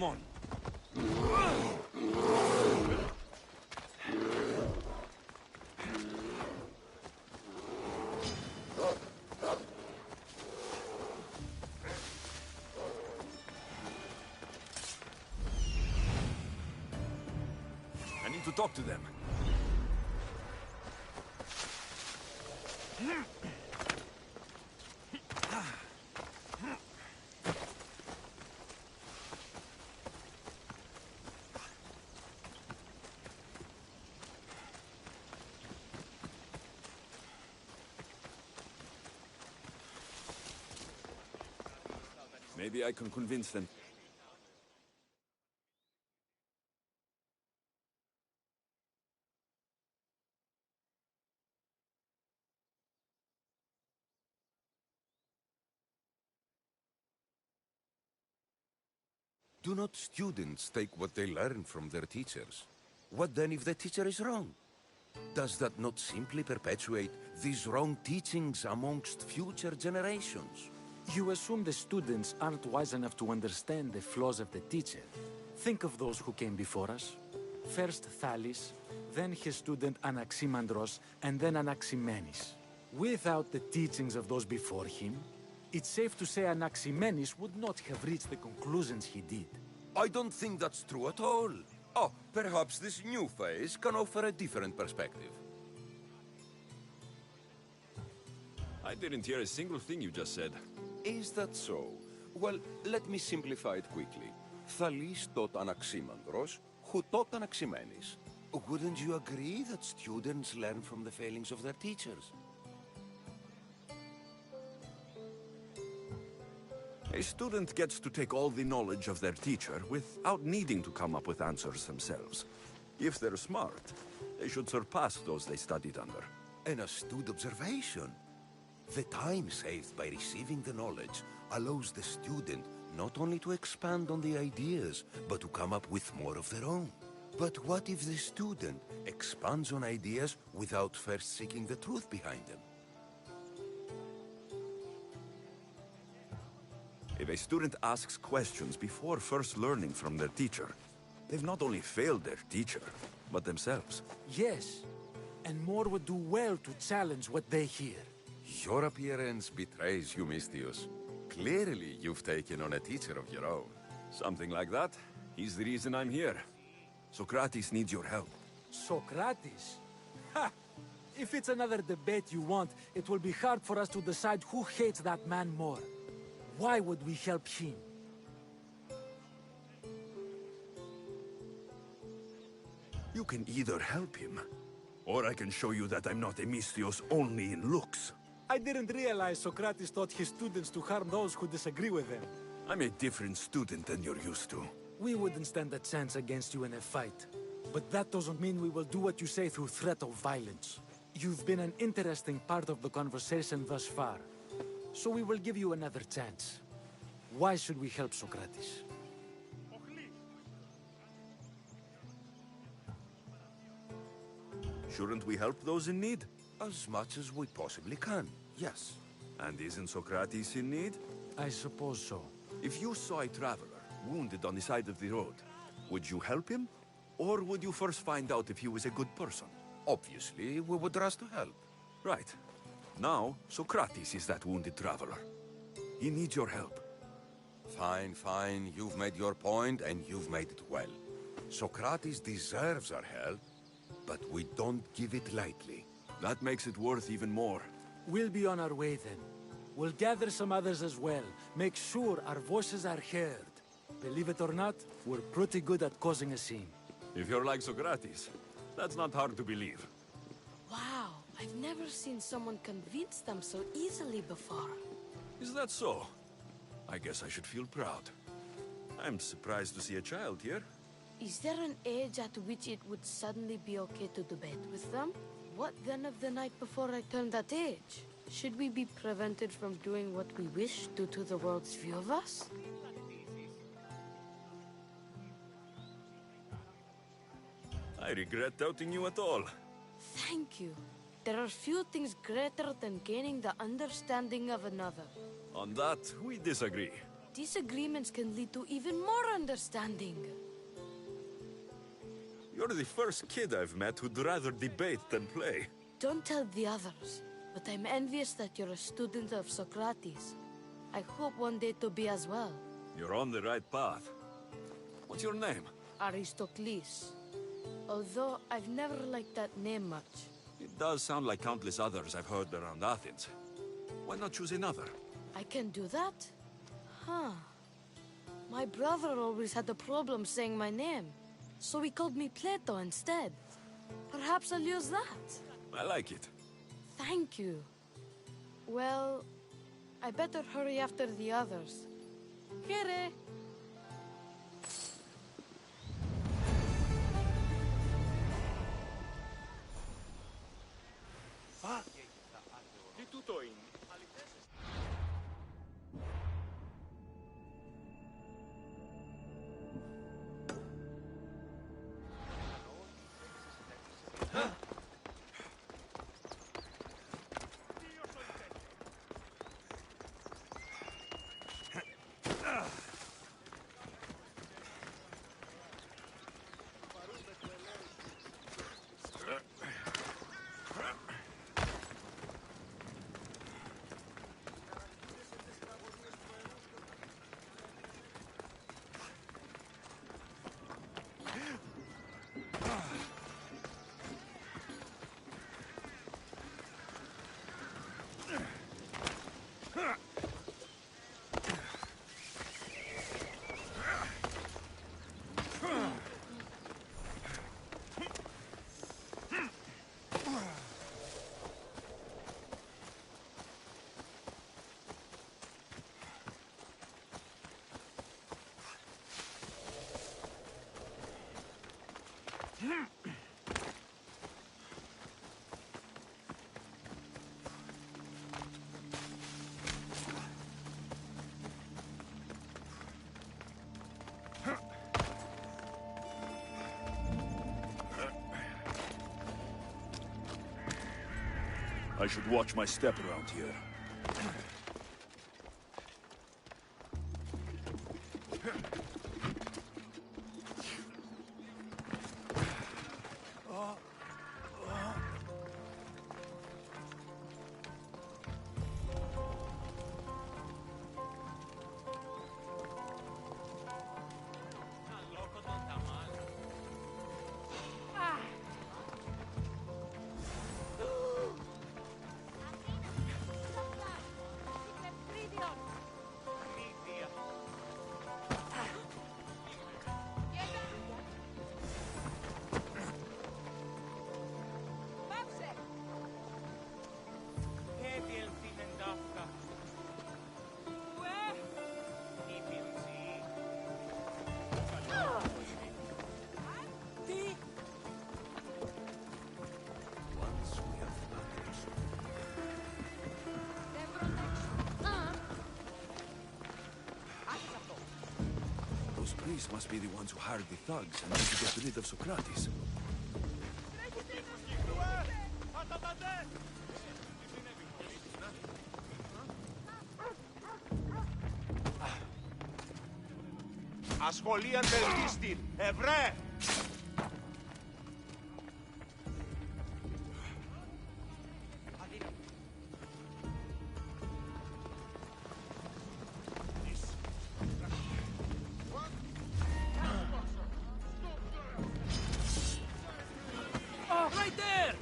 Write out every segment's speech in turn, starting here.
Come on. I need to talk to them. Maybe I can convince them. Do not students take what they learn from their teachers? What then if the teacher is wrong? Does that not simply perpetuate these wrong teachings amongst future generations? You assume the students aren't wise enough to understand the flaws of the teacher. Think of those who came before us. First Thales, then his student Anaximandros, and then Anaximenes. Without the teachings of those before him, it's safe to say Anaximenes would not have reached the conclusions he did. I don't think that's true at all. Oh, perhaps this new phase can offer a different perspective. I didn't hear a single thing you just said. Is that so? Well, let me simplify it quickly. Thales taught Anaximandros, who taught Anaximenes. Wouldn't you agree that students learn from the failings of their teachers? A student gets to take all the knowledge of their teacher without needing to come up with answers themselves. If they're smart, they should surpass those they studied under. An astute observation. The time saved by receiving the knowledge allows the student not only to expand on the ideas, but to come up with more of their own. But what if the student expands on ideas without first seeking the truth behind them? If a student asks questions before first learning from their teacher, they've not only failed their teacher, but themselves. Yes, and more would do well to challenge what they hear. Your appearance betrays you, Mystius. Clearly, you've taken on a teacher of your own. Something like that. He's the reason I'm here. Socrates needs your help. Socrates? Ha! If it's another debate you want, it will be hard for us to decide who hates that man more. Why would we help him? You can either help him, or I can show you that I'm not a Mystios only in looks. I didn't realize Socrates taught his students to harm those who disagree with them. I'm a different student than you're used to. We wouldn't stand a chance against you in a fight. But that doesn't mean we will do what you say through threat of violence. You've been an interesting part of the conversation thus far. So we will give you another chance. Why should we help Socrates? Shouldn't we help those in need? As much as we possibly can, yes. And isn't Socrates in need? I suppose so. If you saw a traveler wounded on the side of the road, would you help him? Or would you first find out if he was a good person? Obviously, we would rush to help. Right. Now, Socrates is that wounded traveler. He needs your help. Fine, fine. You've made your point, and you've made it well. Socrates deserves our help, but we don't give it lightly. That makes it worth even more. We'll be on our way then. We'll gather some others as well. Make sure our voices are heard. Believe it or not, we're pretty good at causing a scene. If you're like Socrates, that's not hard to believe. Wow, I've never seen someone convince them so easily before. Is that so? I guess I should feel proud. I'm surprised to see a child here. Is there an age at which it would suddenly be okay to debate with them? What then of the night before I turned that age? Should we be prevented from doing what we wish due to the world's view of us? I regret doubting you at all. Thank you. There are few things greater than gaining the understanding of another. On that, we disagree. Disagreements can lead to even more understanding. You're the first kid I've met who'd rather debate than play. Don't tell the others, but I'm envious that you're a student of Socrates. I hope one day to be as well. You're on the right path. What's your name? Aristocles. Although I've never liked that name much. It does sound like countless others I've heard around Athens. Why not choose another? I can do that? Huh. My brother always had a problem saying my name, so he called me Plato instead. Perhaps I'll use that. I like it. Thank you. Well, I better hurry after the others. Here. Τι τούτο είναι? I should watch my step around here. Those priests must be the ones who hired the thugs and need to get rid of Socrates. Ασχολίαν τελτίστην, ευρέ! Right there!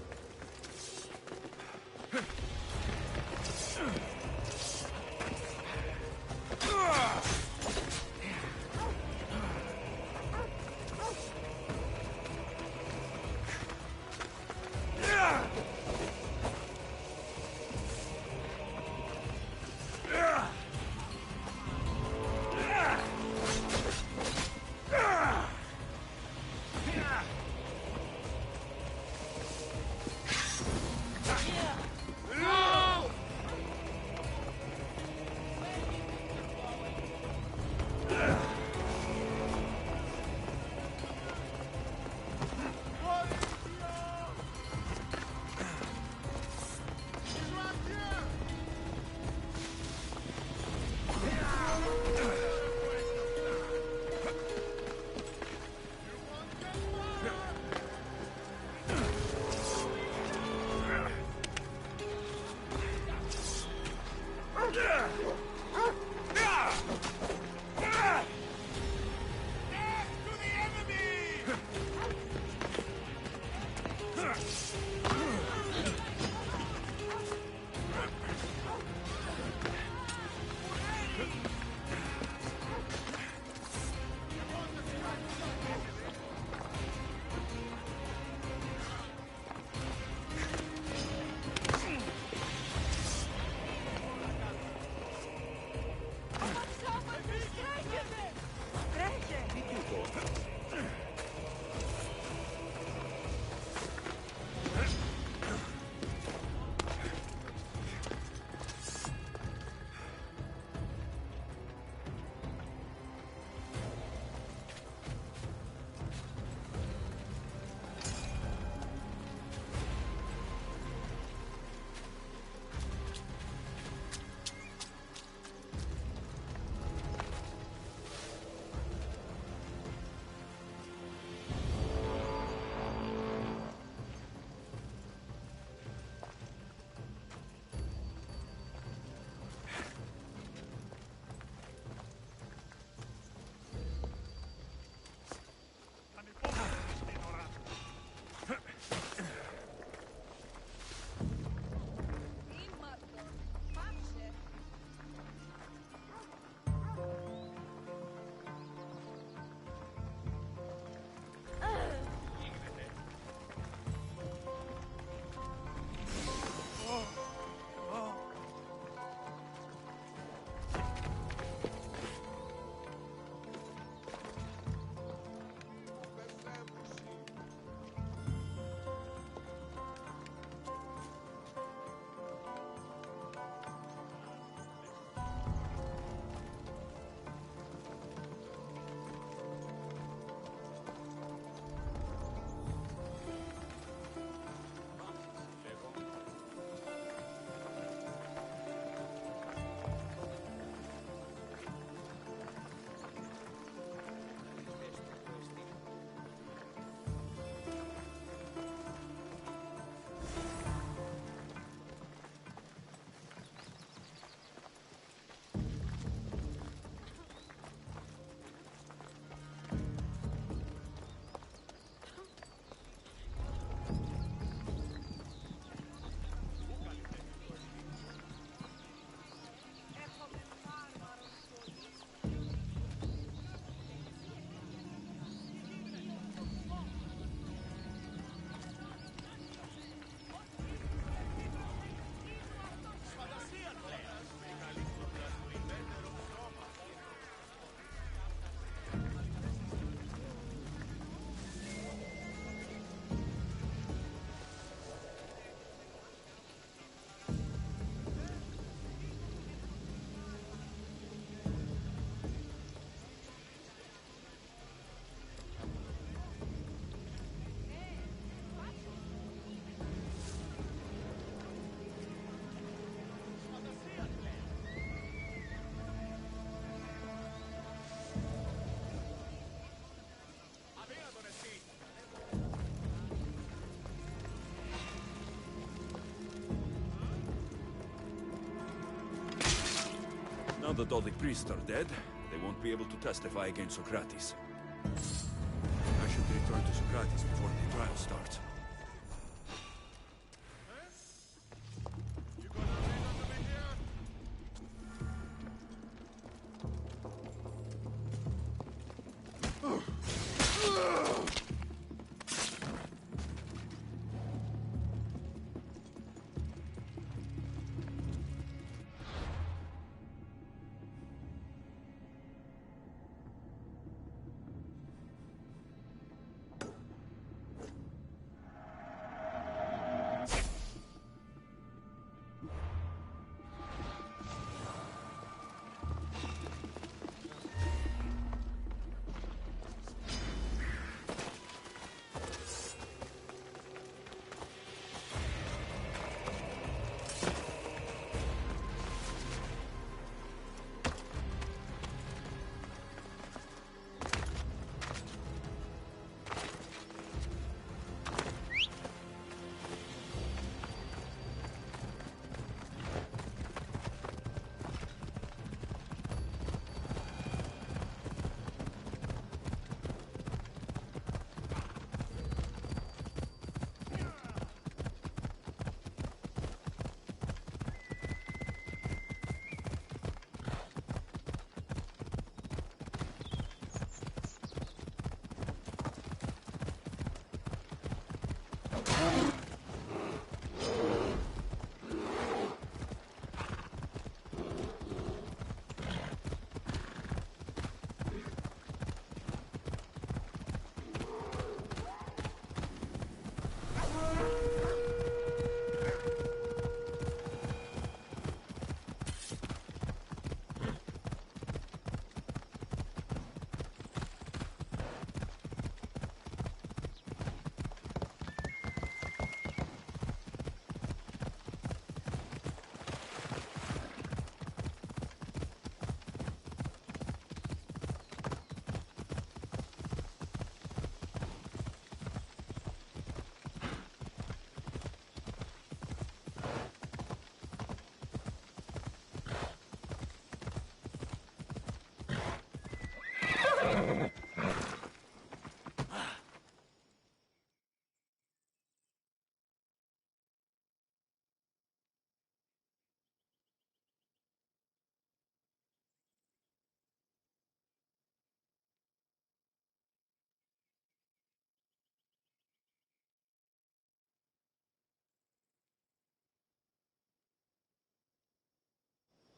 Now that all the priests are dead, they won't be able to testify against Socrates. I should return to Socrates before the trial starts.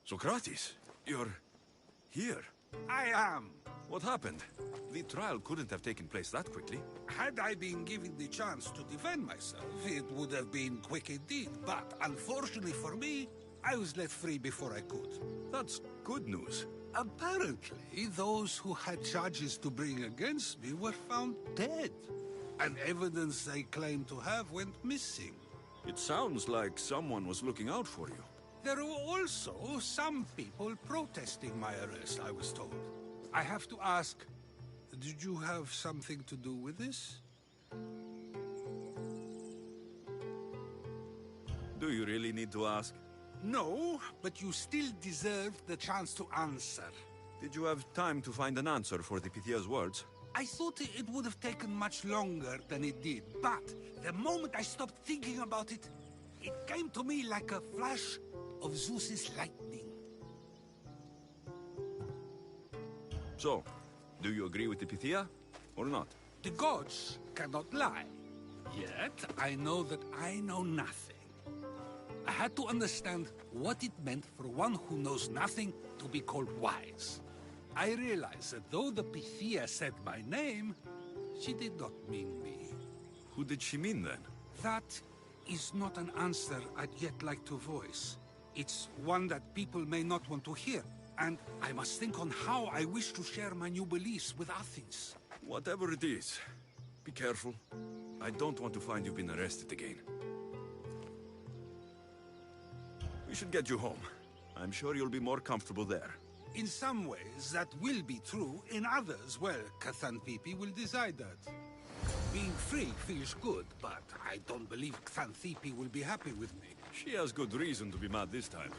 Socrates, you're here. I am. What happened? The trial couldn't have taken place that quickly. Had I been given the chance to defend myself, it would have been quick indeed. But unfortunately for me, I was let free before I could. That's good news. Apparently, those who had charges to bring against me were found dead. And evidence they claimed to have went missing. It sounds like someone was looking out for you. There were also some people protesting my arrest, I was told. I have to ask, did you have something to do with this? Do you really need to ask? No, but you still deserve the chance to answer. Did you have time to find an answer for the Pythia's words? I thought it would have taken much longer than it did, but the moment I stopped thinking about it, it came to me like a flash of Zeus's lightning. So, do you agree with the Pythia, or not? The gods cannot lie. Yet, I know that I know nothing. I had to understand what it meant for one who knows nothing to be called wise. I realized that though the Pythia said my name, she did not mean me. Who did she mean then? That is not an answer I'd yet like to voice. It's one that people may not want to hear, and I must think on how I wish to share my new beliefs with Athens. Whatever it is, be careful. I don't want to find you've been arrested again. We should get you home. I'm sure you'll be more comfortable there. In some ways, that will be true. In others, well, Xanthippe will decide that. Being free feels good, but I don't believe Xanthippe will be happy with me. She has good reason to be mad this time.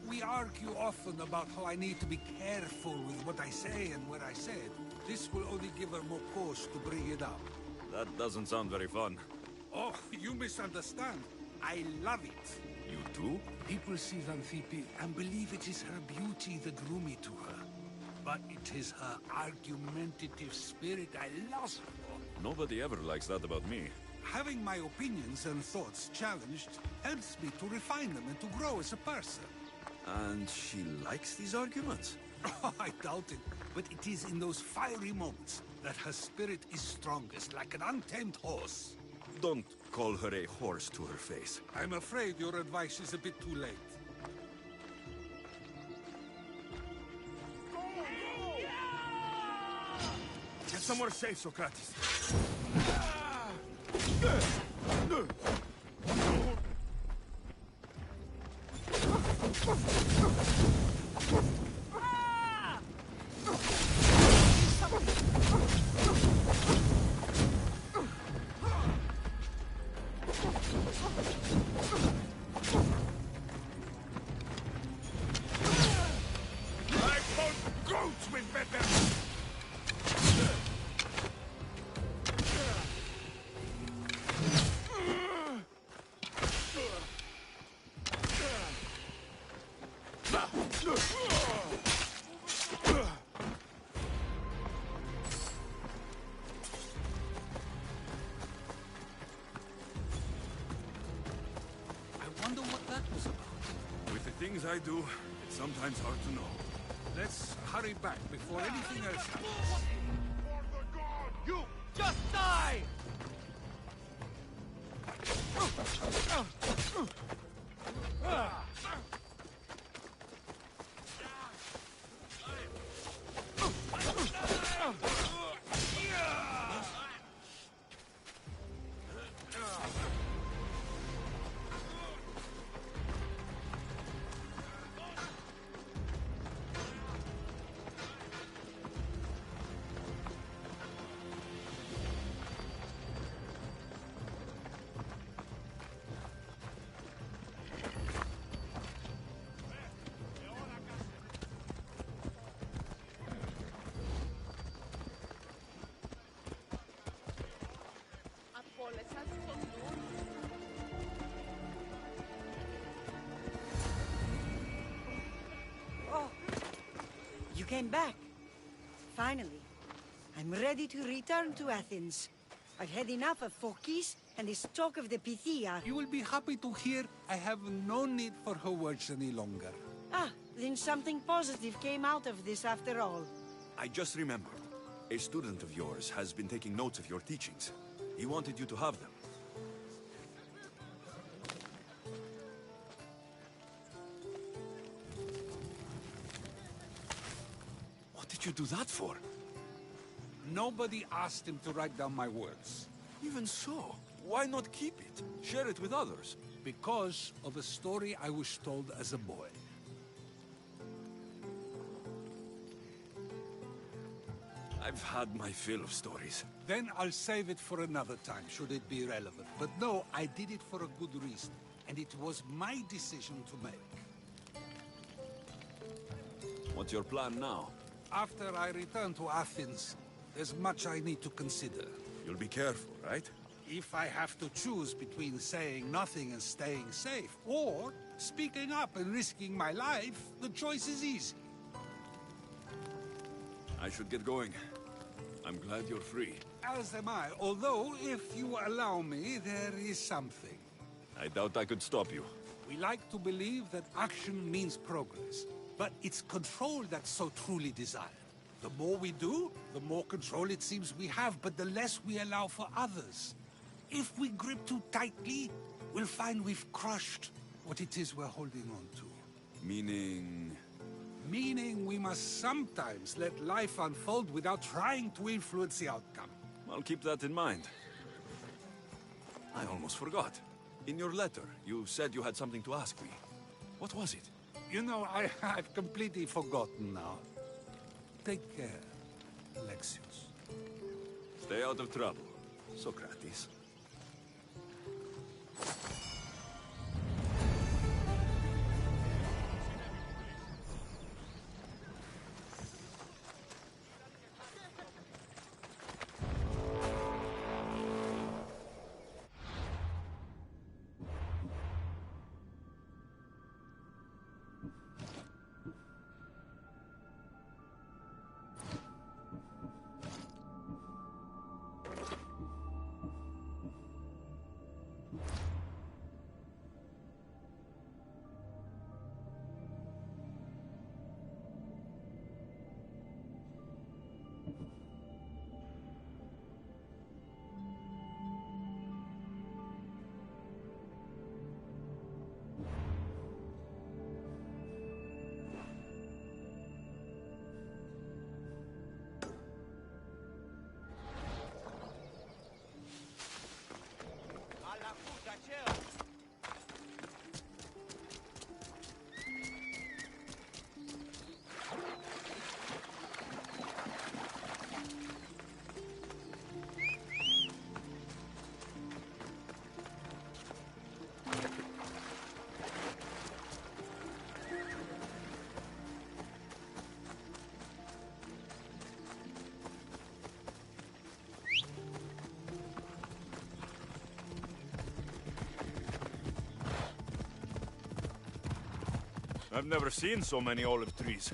We argue often about how I need to be careful with what I say and where I say it. This will only give her more cause to bring it up. That doesn't sound very fun. Oh, you misunderstand. I love it. You too? People see Xanthippe and believe it is her beauty that drew me to her. But it is her argumentative spirit I lust for. Nobody ever likes that about me. Having my opinions and thoughts challenged helps me to refine them and to grow as a person. And she likes these arguments? Oh, I doubt it. But it is in those fiery moments that her spirit is strongest, like an untamed horse. Don't call her a horse to her face. I'm afraid your advice is a bit too late. Get somewhere safe, Socrates. I fought goats with better. I wonder what that was about. With the things I do, it's sometimes hard to know. Let's hurry back before anything else happens. For the god! You just die! You came back. Finally. I'm ready to return to Athens. I've had enough of Phokis and this talk of the Pythia. You will be happy to hear I have no need for her words any longer. Ah, then something positive came out of this after all. I just remembered. A student of yours has been taking notes of your teachings. He wanted you to have them. What did you do that for? Nobody asked him to write down my words. Even so, why not keep it? Share it with others. Because of a story I was told as a boy. I've had my fill of stories. Then I'll save it for another time, should it be relevant. But no, I did it for a good reason. And it was my decision to make. What's your plan now? After I return to Athens, there's much I need to consider. You'll be careful, right? If I have to choose between saying nothing and staying safe, or speaking up and risking my life, the choice is easy. I should get going. I'm glad you're free. As am I, although, if you allow me, there is something. I doubt I could stop you. We like to believe that action means progress, but it's control that's so truly desired. The more we do, the more control it seems we have, but the less we allow for others. If we grip too tightly, we'll find we've crushed what it is we're holding on to. Meaning... Meaning we must sometimes let life unfold without trying to influence the outcome. I'll keep that in mind. I almost forgot. In your letter, you said you had something to ask me. What was it? You know, I've completely forgotten now. Take care, Alexios. Stay out of trouble, Socrates. I've never seen so many olive trees.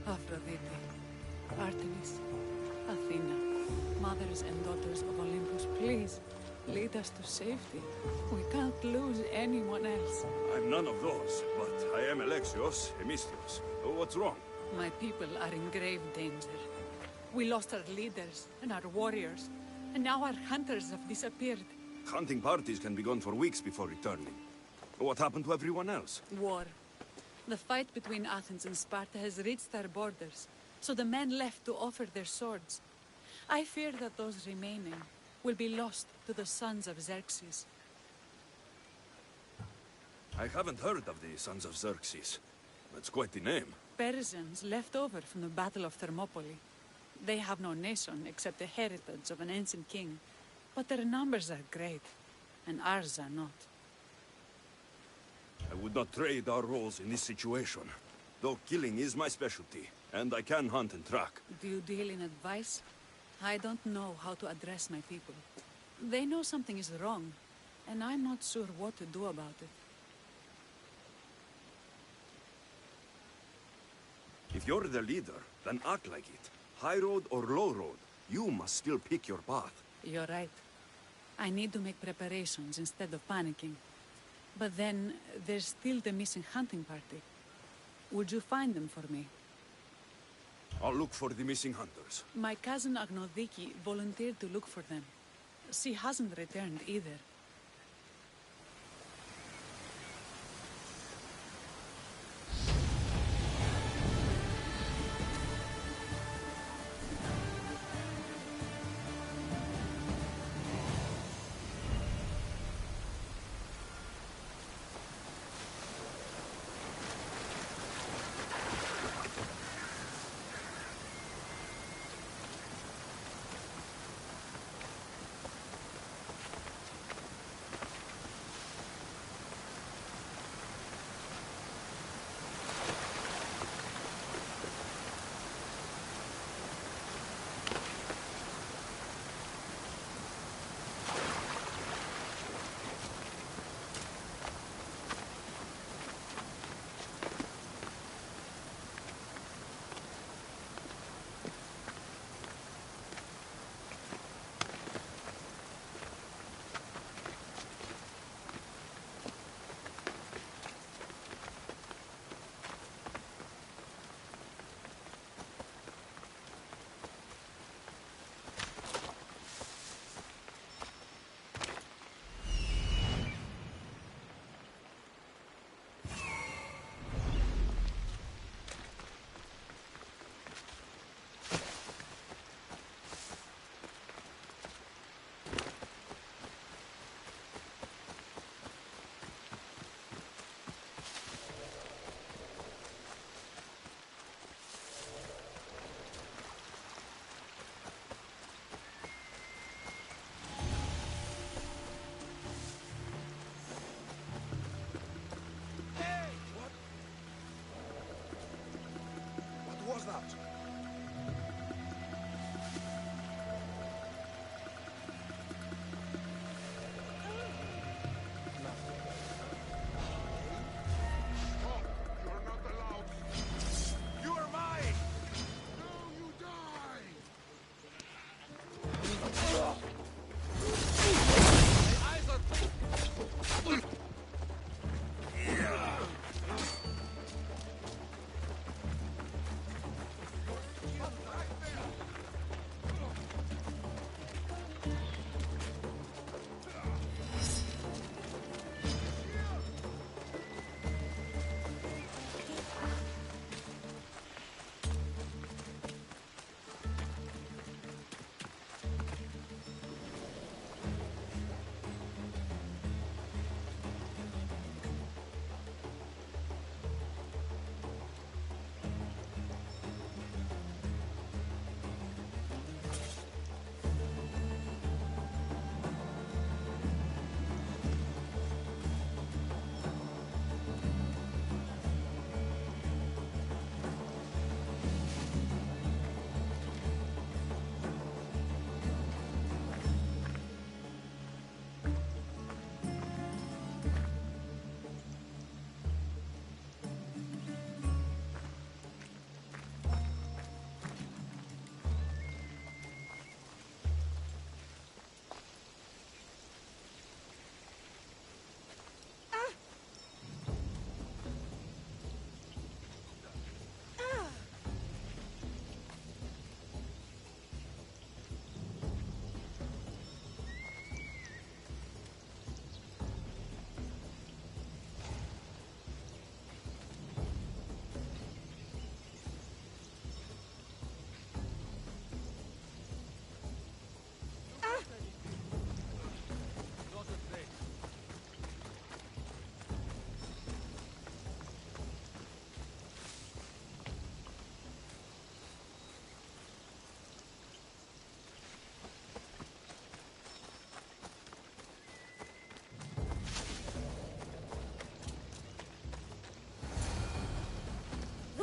Aphrodite, Artemis, Athena, mothers and daughters of Olympus, please, lead us to safety. We can't lose anyone else. I'm none of those, but I am Alexios, Hemistios. What's wrong? My people are in grave danger. We lost our leaders and our warriors, and now our hunters have disappeared. Hunting parties can be gone for weeks before returning. What happened to everyone else? War. The fight between Athens and Sparta has reached our borders, so the men left to offer their swords. I fear that those remaining will be lost to the sons of Xerxes. I haven't heard of the Sons of Xerxes. That's quite the name. Persians left over from the Battle of Thermopylae. They have no nation except the heritage of an ancient king, but their numbers are great, and ours are not. I would not trade our roles in this situation, though killing is my specialty, and I can hunt and track. Do you deal in advice? I don't know how to address my people. They know something is wrong, and I'm not sure what to do about it. If you're the leader, then act like it. High road or low road, you must still pick your path. You're right. I need to make preparations instead of panicking. But then, there's still the missing hunting party. Would you find them for me? I'll look for the missing hunters. My cousin Agnodiki volunteered to look for them. She hasn't returned either.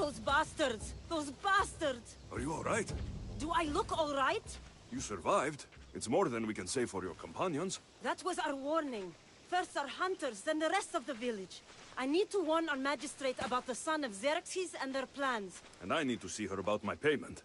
Those bastards! Those bastards! Are you all right? Do I look all right? You survived. It's more than we can say for your companions. That was our warning. First our hunters, then the rest of the village. I need to warn our magistrate about the son of Xerxes and their plans. And I need to see her about my payment.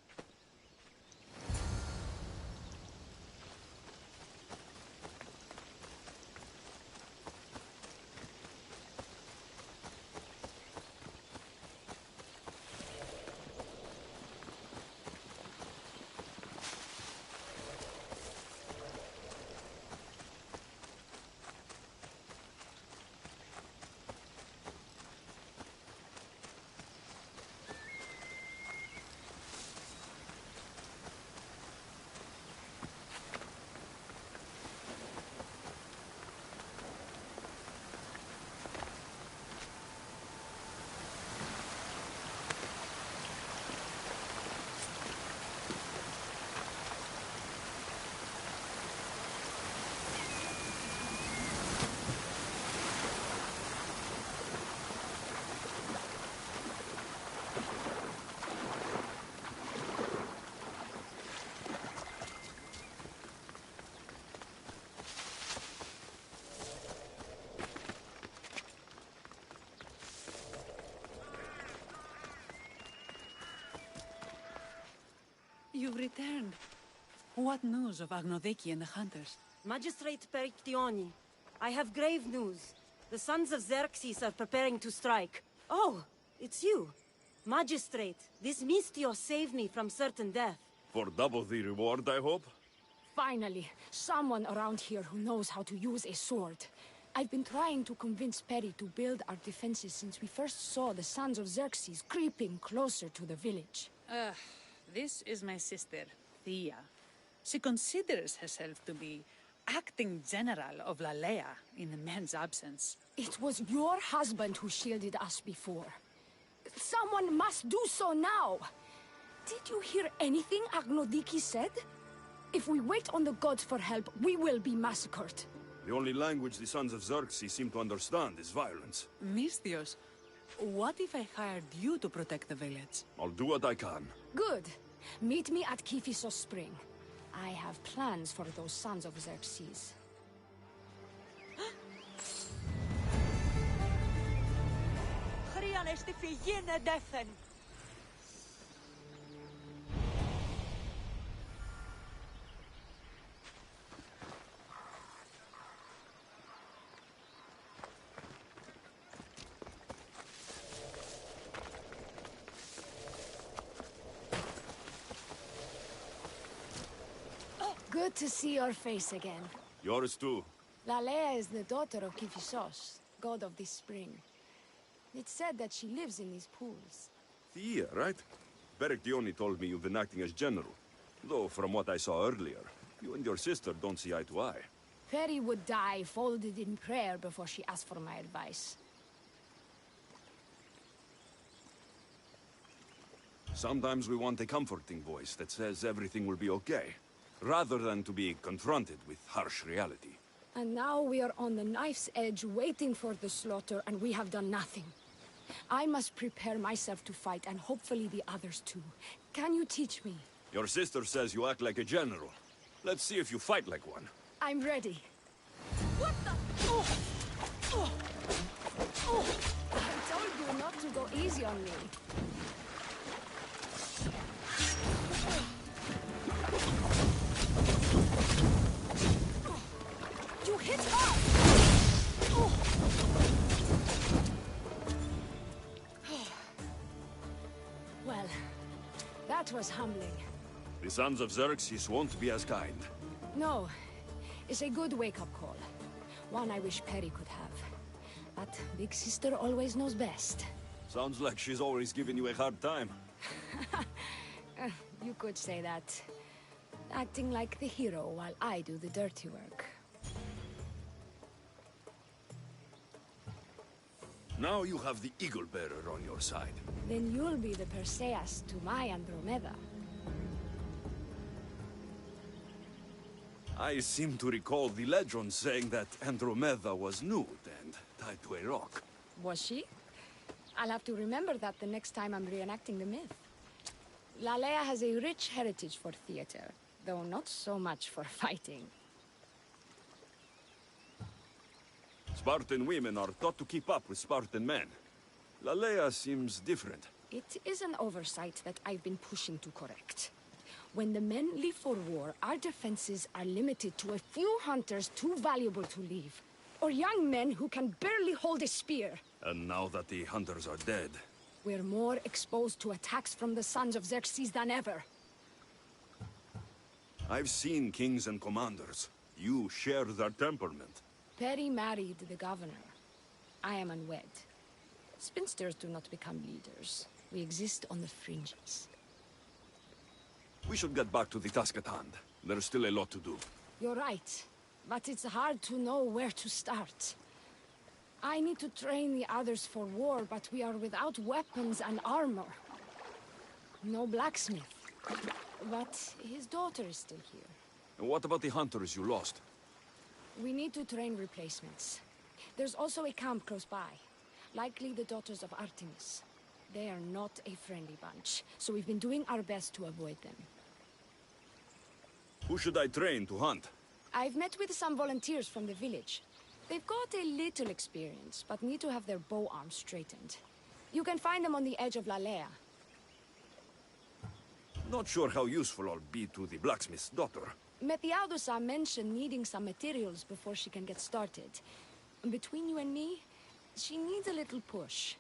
You've returned. What news of Agnodeki and the hunters? Magistrate Baker-Steele, I have grave news. The sons of Xerxes are preparing to strike. Oh, it's you. Magistrate, this Mistio saved me from certain death. For double the reward, I hope? Finally, someone around here who knows how to use a sword. I've been trying to convince Perry to build our defenses since we first saw the sons of Xerxes creeping closer to the village. This is my sister, Thea. She considers herself to be acting general of Lalea in the man's absence. It was your husband who shielded us before. Someone must do so now! Did you hear anything Agnodiki said? If we wait on the gods for help, we will be massacred. The only language the sons of Xerxes seem to understand is violence. Mistios, what if I hired you to protect the village? I'll do what I can. Good. Meet me at Kifisos Spring. I have plans for those sons of Xerxes. Good to see your face again. Yours too. Lalea is the daughter of Kifisos, god of this spring. It's said that she lives in these pools. Thea, right? Baker-Steele told me you've been acting as general. Though, from what I saw earlier, you and your sister don't see eye to eye. Perry would die folded in prayer before she asked for my advice. Sometimes we want a comforting voice that says everything will be okay, rather than to be confronted with harsh reality. And now we are on the knife's edge waiting for the slaughter, and we have done nothing. I must prepare myself to fight, and hopefully the others too. Can you teach me? Your sister says you act like a general. Let's see if you fight like one. I'm ready. What the? Oh! Oh! Oh! I told you not to go easy on me. You hit hard! Oh. Well, that was humbling. The sons of Xerxes won't be as kind. No, it's a good wake-up call. One I wish Perry could have. But Big Sister always knows best. Sounds like she's always giving you a hard time. You could say that. Acting like the hero while I do the dirty work. Now you have the Eagle Bearer on your side. Then you'll be the Perseus to my Andromeda. I seem to recall the legend saying that Andromeda was nude and tied to a rock. Was she? I'll have to remember that the next time I'm reenacting the myth. Lalea has a rich heritage for theater, though not so much for fighting. Spartan women are taught to keep up with Spartan men. Lalea seems different. It is an oversight that I've been pushing to correct. When the men leave for war, our defenses are limited to a few hunters too valuable to leave, or young men who can barely hold a spear. And now that the hunters are dead... We're more exposed to attacks from the sons of Xerxes than ever. I've seen kings and commanders. You share their temperament. Perry married the governor. I am unwed. Spinsters do not become leaders. We exist on the fringes. We should get back to the task at hand. There's still a lot to do. You're right, but it's hard to know where to start. I need to train the others for war, but we are without weapons and armor. No blacksmith. But his daughter is still here. And what about the hunters you lost? We need to train replacements. There's also a camp close by. Likely the daughters of Artemis. They are not a friendly bunch, so we've been doing our best to avoid them. Who should I train to hunt? I've met with some volunteers from the village. They've got a little experience, but need to have their bow arms straightened. You can find them on the edge of Lalea. Not sure how useful I'll be to the blacksmith's daughter. Methiadusa mentioned needing some materials before she can get started. Between you and me, she needs a little push.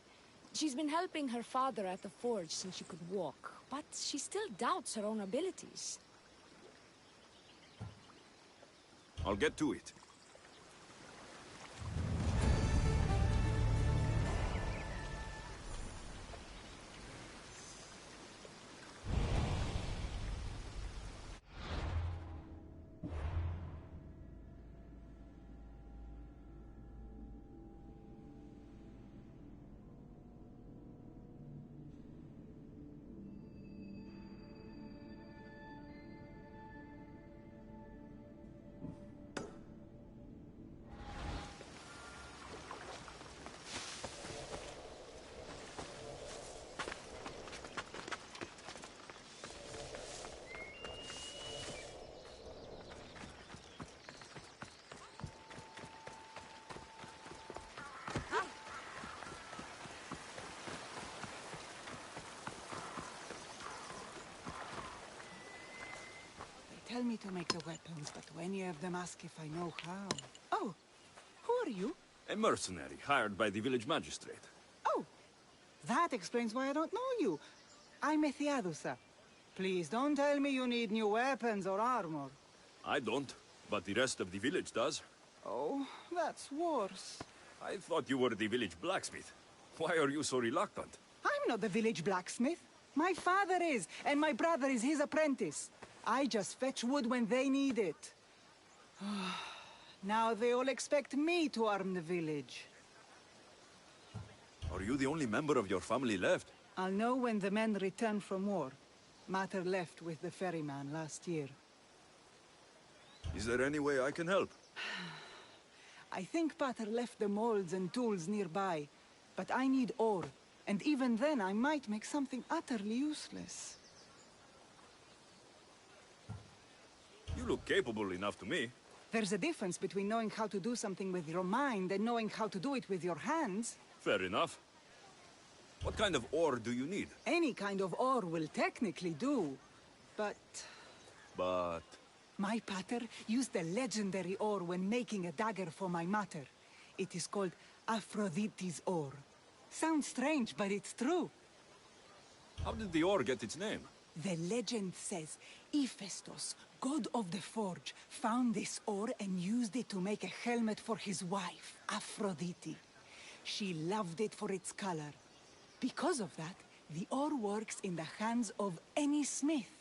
She's been helping her father at the forge since she could walk, but she still doubts her own abilities. I'll get to it. Tell me to make the weapons, but any of them ask if I know how. Oh, who are you? A mercenary hired by the village magistrate. Oh, that explains why I don't know you. I'm Methiadusa. Please don't tell me you need new weapons or armor. I don't, but the rest of the village does. Oh, that's worse. I thought you were the village blacksmith. Why are you so reluctant? I'm not the village blacksmith. My father is, and my brother is his apprentice. I just fetch wood when they need it. Now they all expect me to arm the village. Are you the only member of your family left? I'll know when the men return from war. Mater left with the ferryman last year. Is there any way I can help? I think Pater left the molds and tools nearby, but I need ore, and even then I might make something utterly useless. You look capable enough to me. There's a difference between knowing how to do something with your mind and knowing how to do it with your hands. Fair enough. What kind of ore do you need? Any kind of ore will technically do, but... But... My pater used the legendary ore when making a dagger for my mater. It is called Aphrodite's ore. Sounds strange, but it's true. How did the ore get its name? The legend says Hephaestus, god of the forge, found this ore and used it to make a helmet for his wife, Aphrodite. She loved it for its color. Because of that, the ore works in the hands of any smith.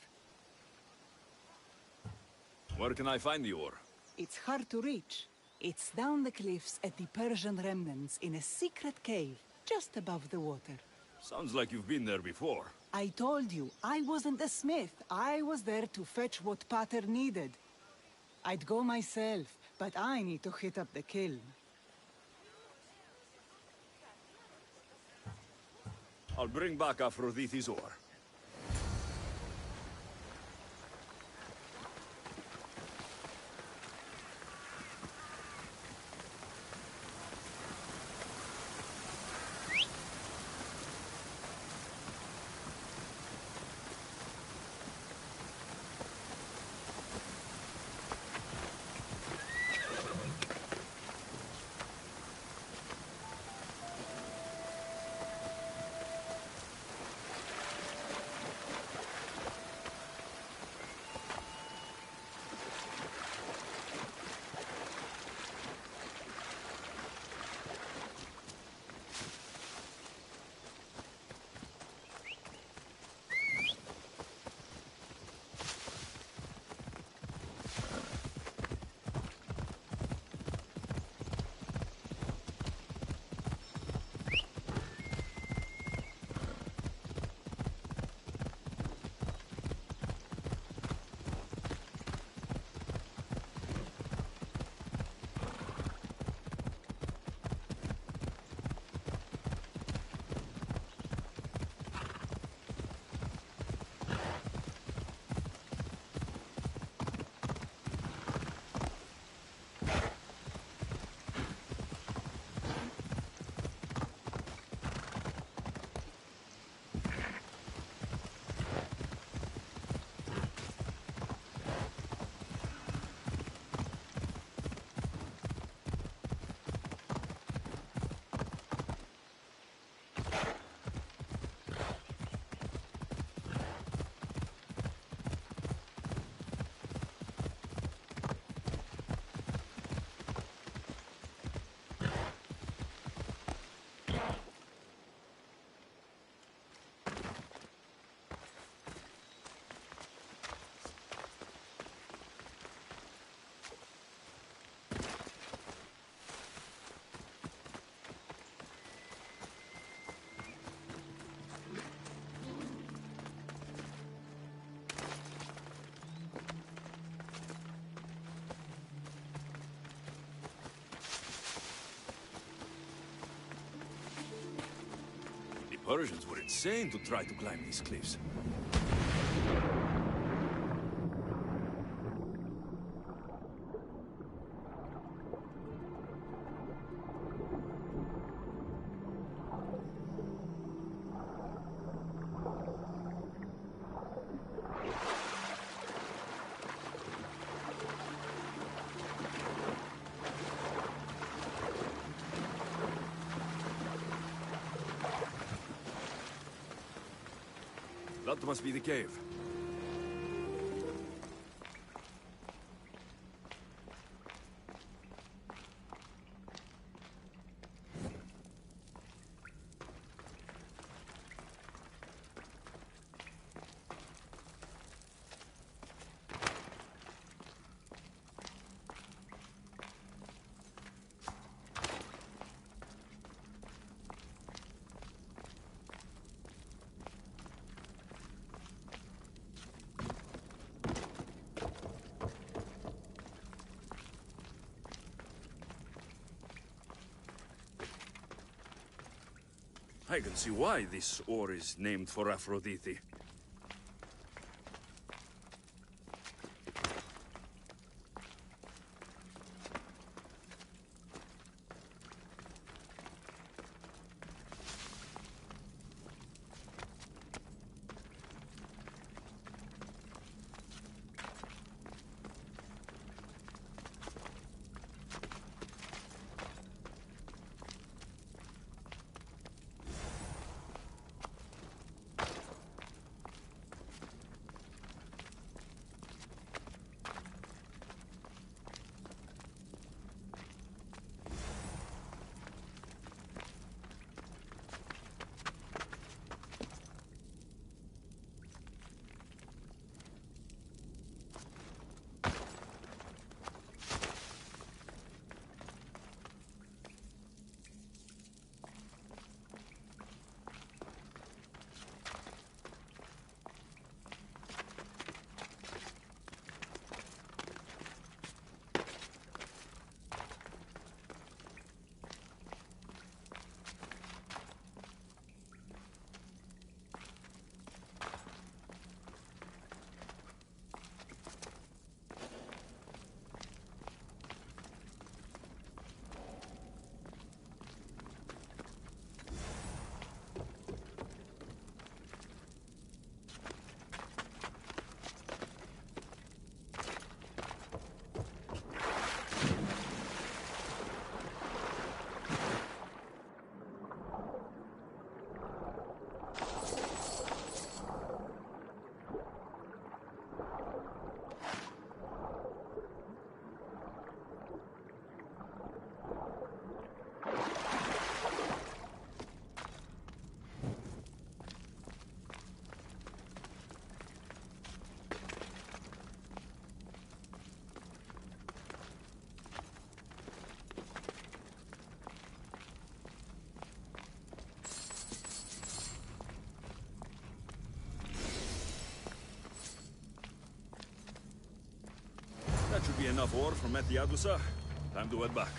Where can I find the ore? It's hard to reach. It's down the cliffs at the Persian remnants in a secret cave, just above the water. Sounds like you've been there before. I told you, I wasn't a smith. I was there to fetch what Pater needed. I'd go myself, but I need to hit up the kiln. I'll bring back Aphrodite's ore. Persians were insane to try to climb these cliffs. That must be the cave. I can see why this ore is named for Aphrodite. enough ore from Methiadusa. Time to head back.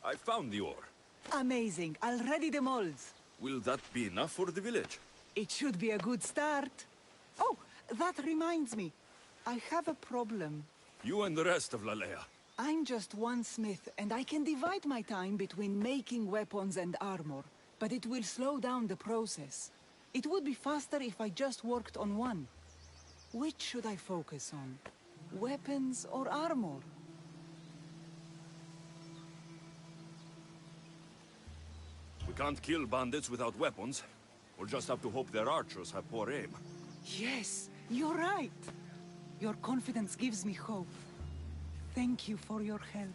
I found the ore. Amazing. I'll ready the molds. Will that be enough for the village? It should be a good start. Oh, that reminds me. I have a problem. You and the rest of Lalea. I'm just one smith, and I can divide my time between making weapons and armor, but it will slow down the process. It would be faster if I just worked on one. Which should I focus on? Weapons or armor? We can't kill bandits without weapons. We'll just have to hope their archers have poor aim. Yes, you're right. Your confidence gives me hope. Thank you for your help.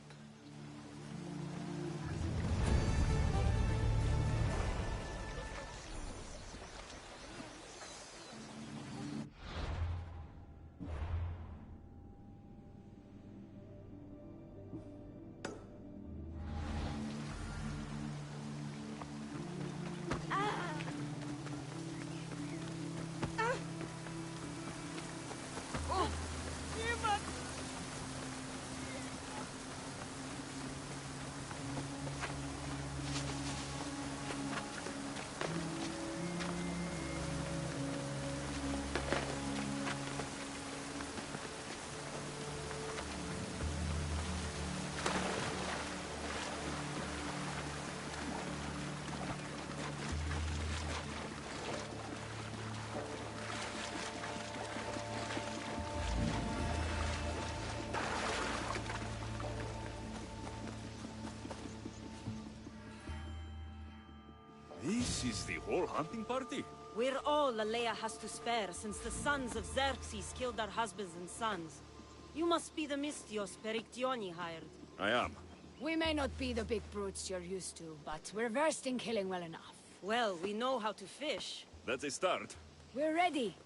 The whole hunting party? We're all Lalea has to spare since the sons of Xerxes killed our husbands and sons. You must be the Mystios PT28 hired. I am. We may not be the big brutes you're used to, but we're versed in killing well enough. Well, we know how to fish. That's a start. We're ready.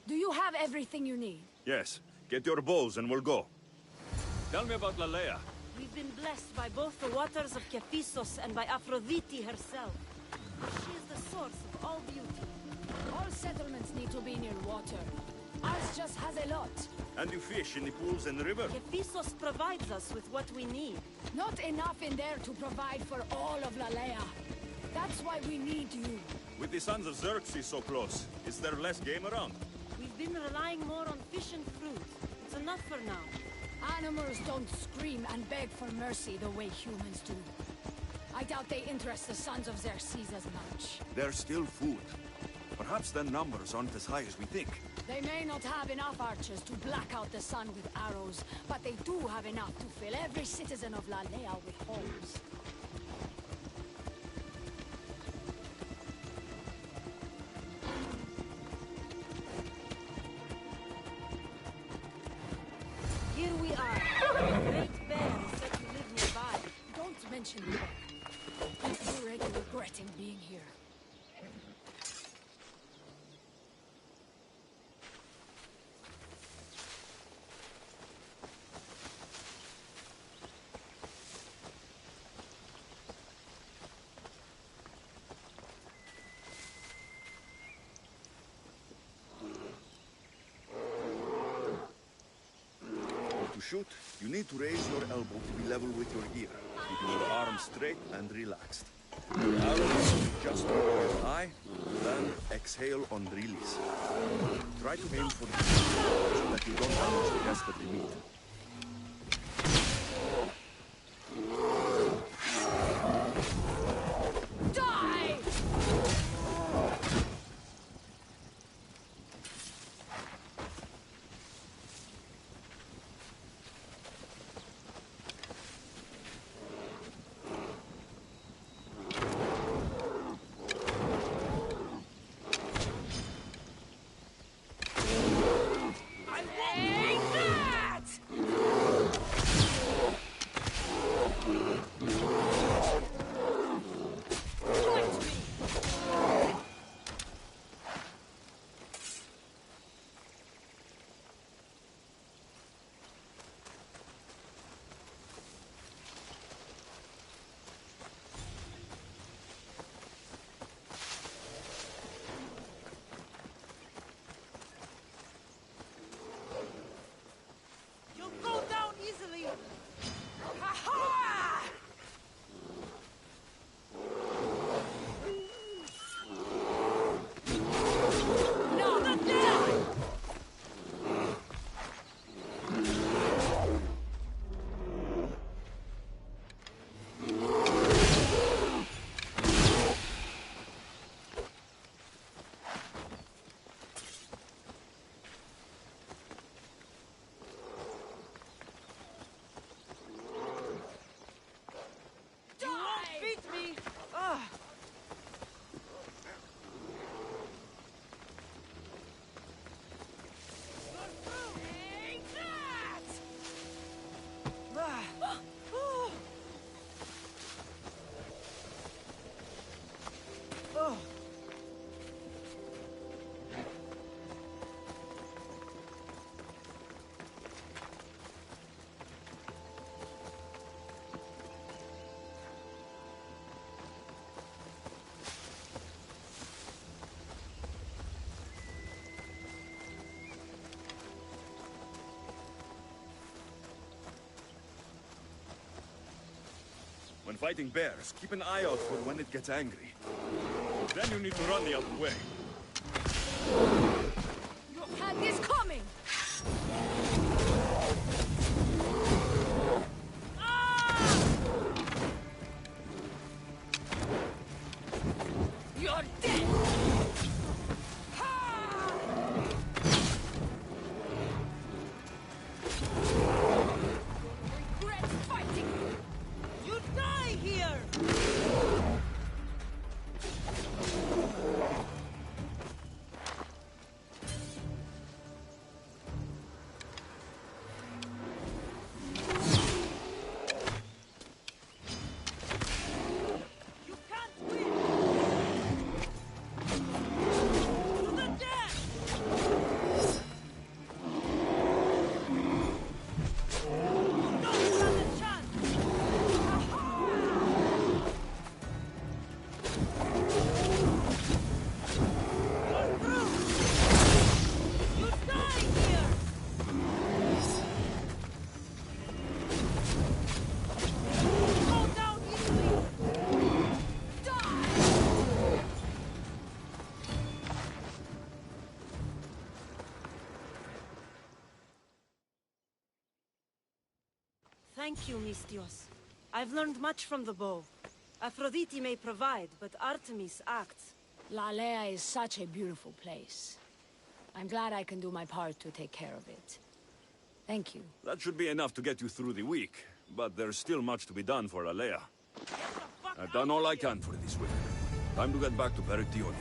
Do you have everything you need? Yes. Get your bows and we'll go. Tell me about Lalea. We've been blessed by both the waters of Kephissos and by Aphrodite herself. She is the source of all beauty. All settlements need to be near water. Ours just has a lot. And you fish in the pools and the river? Kephissos provides us with what we need. Not enough in there to provide for all of Lalea. That's why we need you. With the sons of Xerxes so close, is there less game around? We've been relying more on fish and fruit. It's enough for now. Animals don't scream and beg for mercy the way humans do. I doubt they interest the sons of Xerxes as much. There's still food. Perhaps their numbers aren't as high as we think. They may not have enough archers to black out the sun with arrows, but they do have enough to fill every citizen of Lalea with homes. Here we are. A great bear is said to live nearby. Don't mention the bear. You're already regretting being here. To shoot, you need to raise your elbow to be level with your ear, keeping your arm straight and relaxed. Your arrow is just over your eye, then exhale on release. Try to aim for the tip so that you don't damage the rest of the meat. Die! You'll go down easily. No, not die! You won't beat me. Ah. Oh. When fighting bears, keep an eye out for when it gets angry. Then you need to run the other way. You had this coming! You're dead! Regret fighting! You die here. Thank you, Mistios. I've learned much from the bow. Aphrodite may provide, but Artemis acts. Lalea is such a beautiful place. I'm glad I can do my part to take care of it. Thank you. That should be enough to get you through the week, but there's still much to be done for Alea. I've done all I can for this women. Time to get back to Baker-Steele.